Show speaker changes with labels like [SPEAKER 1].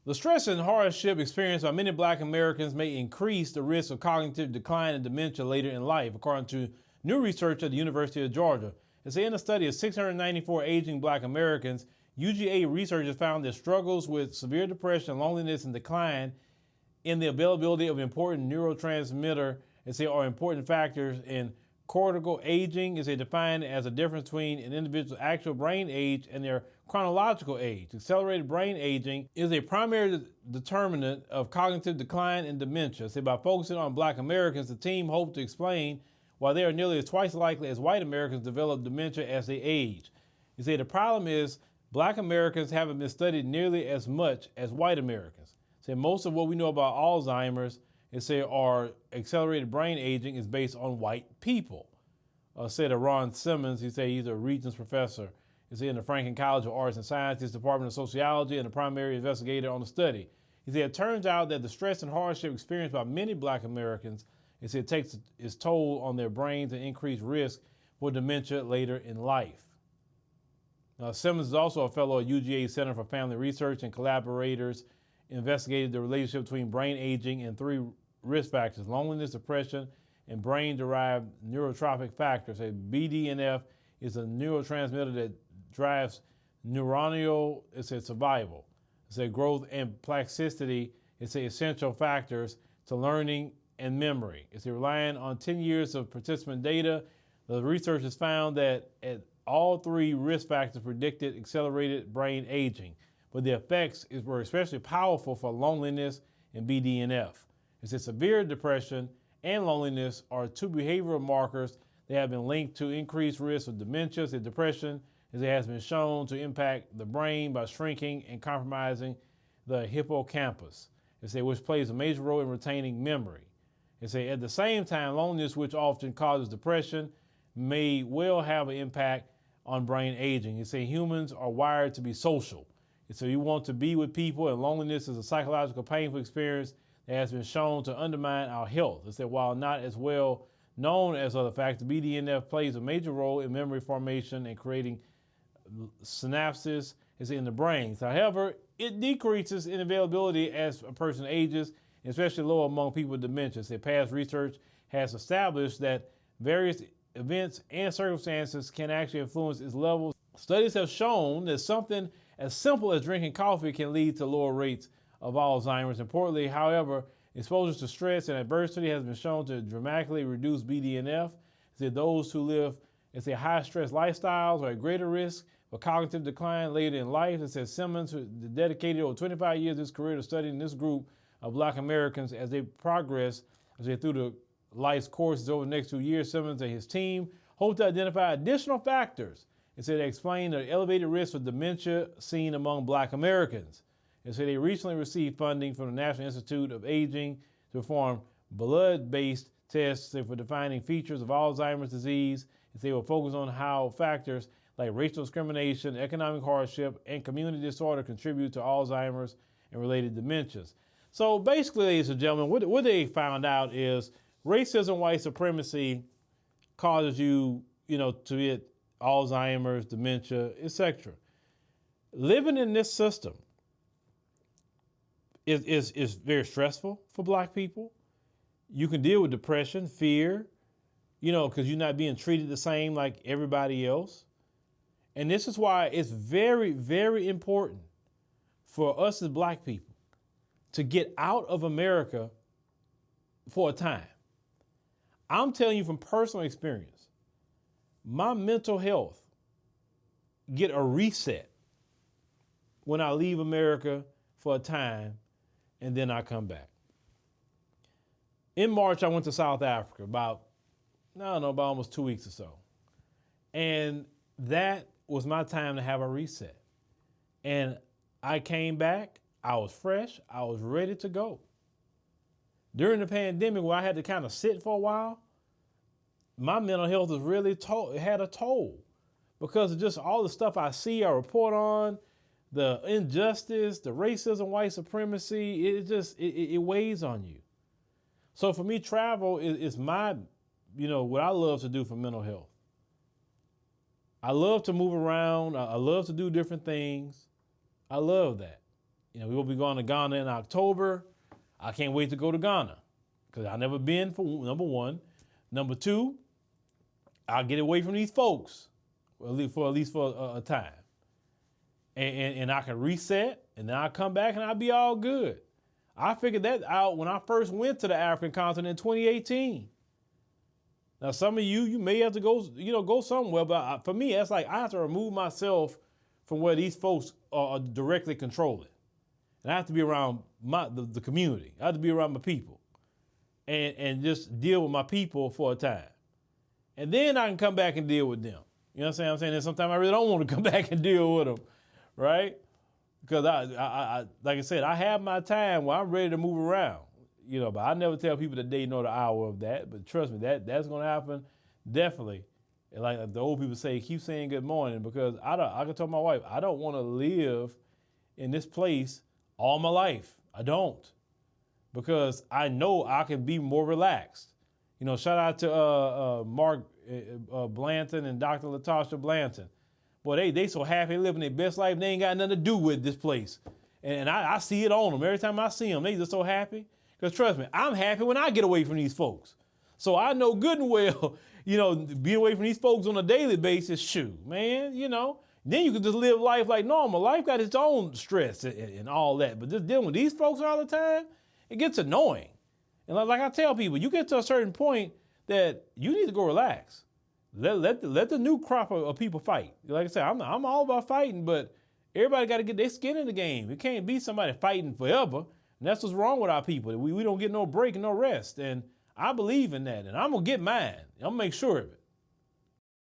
[SPEAKER 1] The stress and hardship experienced by many Black Americans may increase the risk of cognitive decline and dementia later in life, according to new research at the University of Georgia. As in a study of 694 aging Black Americans, UGA researchers found that struggles with severe depression, loneliness, and decline in the availability of important neurotransmitter are important factors in cortical aging is defined as a difference between an individual's actual brain age and their chronological age. Accelerated brain aging is a primary determinant of cognitive decline and dementia. By focusing on Black Americans, the team hoped to explain why they are nearly twice likely as white Americans to develop dementia as they age. The problem is Black Americans haven't been studied nearly as much as white Americans. Most of what we know about Alzheimer's or accelerated brain aging is based on white people. Said Ron Simmons, he's a Regents professor. In the Franklin College of Arts and Sciences, Department of Sociology, and a primary investigator on the study. It turns out that the stress and hardship experienced by many Black Americans, it takes its toll on their brains and increased risk for dementia later in life. Now, Simmons is also a fellow at UGA Center for Family Research, and collaborators investigated the relationship between brain aging and three risk factors: loneliness, depression, and brain-derived neurotrophic factors. BDNF is a neurotransmitter that drives neuronal survival. Growth and plasticity is essential factors to learning and memory. Relying on 10 years of participant data, the researchers found that all three risk factors predicted accelerated brain aging, but the effects were especially powerful for loneliness and BDNF. Severe depression and loneliness are two behavioral markers that have been linked to increased risk of dementia. Depression has been shown to impact the brain by shrinking and compromising the hippocampus, which plays a major role in retaining memory. At the same time, loneliness, which often causes depression, may well have an impact on brain aging. Humans are wired to be social. You want to be with people, and loneliness is a psychological, painful experience that has been shown to undermine our health. While not as well known as other factors, BDNF plays a major role in memory formation and creating synapses in the brain. However, it decreases in availability as a person ages, especially low among people with dementia. Past research has established that various events and circumstances can actually influence its levels. Studies have shown that something as simple as drinking coffee can lead to lower rates of Alzheimer's. Importantly, however, exposure to stress and adversity has been shown to dramatically reduce BDNF. Those who live high-stress lifestyles are at greater risk for cognitive decline later in life. Simmons, who dedicated over 25 years of his career to studying this group of Black Americans as they progress through the life's courses over the next 2 years. Simmons and his team hope to identify additional factors that explain the elevated risk of dementia seen among Black Americans. They recently received funding from the National Institute of Aging to perform blood-based tests for defining features of Alzheimer's disease. They will focus on how factors like racial discrimination, economic hardship, and community disorder contribute to Alzheimer's and related dementias. So basically, ladies and gentlemen, what they found out is racism, white supremacy causes you to get Alzheimer's, dementia, etc. Living in this system is very stressful for Black people. You can deal with depression, fear, because you're not being treated the same like everybody else. And this is why it's very, very important for us as Black people to get out of America for a time. I'm telling you from personal experience, my mental health get a reset when I leave America for a time and then I come back. In March, I went to South Africa about almost 2 weeks or so. And that was my time to have a reset. And I came back, I was fresh, I was ready to go. During the pandemic, where I had to kind of sit for a while, my mental health was really it had a toll because of just all the stuff I see, I report on, the injustice, the racism, white supremacy, it weighs on you. So for me, travel is my, what I love to do for mental health. I love to move around. I love to do different things. I love that. We'll be going to Ghana in October. I can't wait to go to Ghana because I've never been, for number one. Number two, I'll get away from these folks at least for a time. And I can reset, and then I'll come back and I'll be all good. I figured that out when I first went to the African continent in 2018. Now, some of you may have to go somewhere, but for me, that's like I have to remove myself from where these folks are directly controlling. And I have to be around the community. I have to be around my people and just deal with my people for a time. And then I can come back and deal with them. You know what I'm saying? And sometimes I really don't want to come back and deal with them, right? Because I like I said, I have my time where I'm ready to move around, but I never tell people the day nor the hour of that. But trust me, that's going to happen definitely. And like the old people say, keep saying good morning, because I can tell my wife, I don't want to live in this place all my life. I don't, because I know I can be more relaxed. Shout out to Mark Blanton and Dr. Latasha Blanton. Boy, they so happy living their best life. They ain't got nothing to do with this place. And I see it on them. Every time I see them, they just so happy. Because trust me, I'm happy when I get away from these folks. So I know good and well, being away from these folks on a daily basis, shoot, man, then you can just live life like normal. Life got its own stress and all that. But just dealing with these folks all the time, it gets annoying. And like I tell people, you get to a certain point that you need to go relax. Let the new crop of people fight. Like I said, I'm all about fighting, but everybody got to get their skin in the game. It can't be somebody fighting forever. And that's what's wrong with our people. We don't get no break and no rest. And I believe in that. And I'm going to get mine. I'm going to make sure of it.